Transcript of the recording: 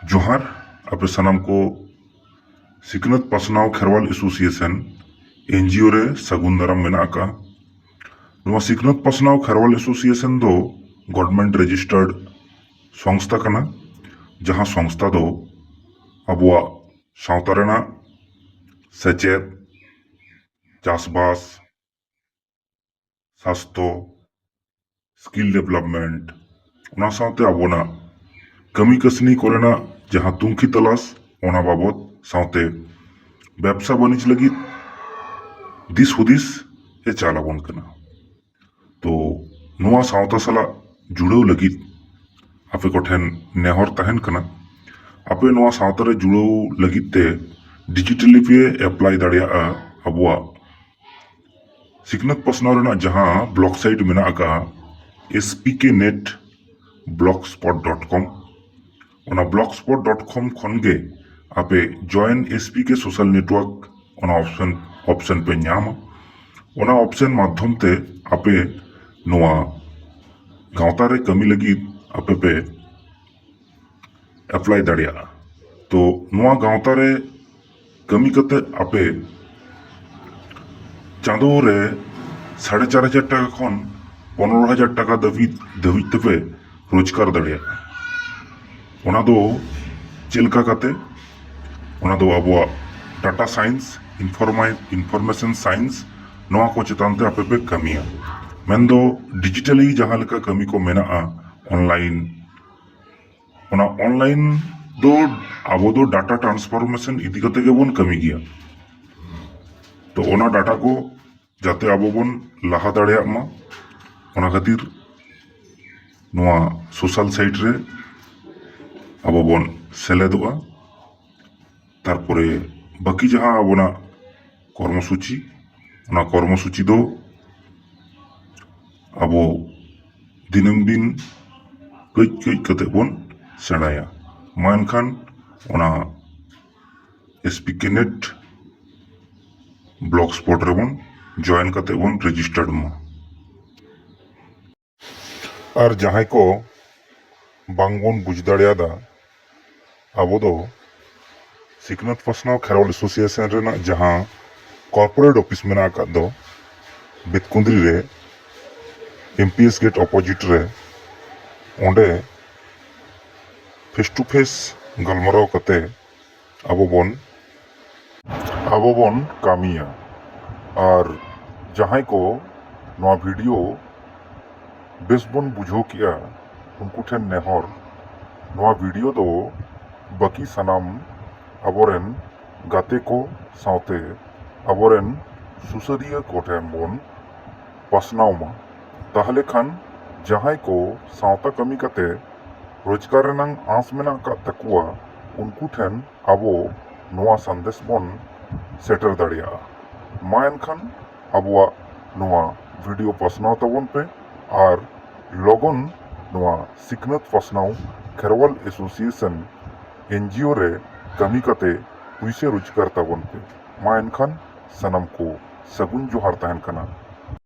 जोहार आपे सनाम को सिकनत पासनाव खेरवाल एसोसिएशन एनजीओ रे सगुन दाराम मेना आका नवा सिकनत पासनाव खेरवाल एसोसिएशन दो गवर्नमेंट रजिस्टर्ड संस्था कना जहां संस्था दो अबुआ सावता रेना सेचेद चासबास स्वास्थ्य स्किल डेवलपमेंट ओना सावते अबोना कमी कसनी कोरेना जहां तुंखी तलाश ओना बाबत सावते व्यवसा बाणिज्य लगी दिस हुदिस ए चालाबोन कना। तो नुआ सावता सला जुड़ाव लगी आपे कोठेन नेहर तहन कना आपे नुआ सावता रे जुड़ाव लगी ते डिजिटली पे अप्लाई दाड़िया अबुआ सिकनत पासनाव रेना जहां ब्लॉग साइट मेना आका spknet blogspot.com ओना blogspot.com खनगे आपे जॉइन एसपीके सोशल नेटवर्क ओना ऑप्शन पे न्याम ओना ऑप्शन माध्यम ते आपे नोआ गांवता रे कमी लगी आपे पे अप्लाई दाड़िया। तो नोआ गांवता रे कमी कते आपे चांदो रे 4,500 टाका खन 15,000 टाका दबित तेपे रोजगार दाड़िया। ओना दो चिलका कते ओना दो Abua data science information science नोआ को चेतानते आपे पे कमिया मेन दो डिजिटली जहां लेका कमी को मेना ऑनलाइन ओना ऑनलाइन दो आबो दो डाटा ट्रांसफॉर्मेशन इदी कते के बोन कमी गया। तो ओना डाटा को जाते आबो बोन लाहा दाड़िया मा ओना खातिर नोआ सोशल साइट रे आबो बोन सेलेदोआ तारपरे बाकी जहां आबोना कर्मसूची ओना कर्मसूची दो आबो दिनम दिन कई कते बोन सेणाया मा एनखान ओना spknet ब्लॉगस्पॉट रे बोन जॉइन कते बोन रजिस्टर्ड मा और जहां को बांगबोन बुझ दाड़ियादा आबो दो सिकनत पासनाव खेरवाल एसोसिएशन रेना जहां कॉर्पोरेट ऑफिस मेना आका दो बेतकुंद्री रे एमपीएस गेट अपोजिट रे ओंडे फेस टू फेस गलमराव कते आबो बोन कामिया और जहां को नवा वीडियो बेस बोन बुझो किया उनको ठेन नेहर नवा वीडियो दो बाकी सनाम अबोरेन गाते को सावते अबोरेन सुसरिया को ठेन बोन पासनाव मा ताहले खान जहां को सावता कमी कते रोजगार रेनांग आस मेना का तकुआ उनको ठेन आबो नवा संदेश बोन सेटर दाड़िया मा एनखान आबुआ नवा वीडियो पासनाव तबोन पे और लगन नवा सिकनत पासनाव खेरवाल एसोसिएशन एनजीओ रे कमी कते पुइसे रोजगार तबोन पे मा एनखान सनम को सगुन जोहार तहन कना।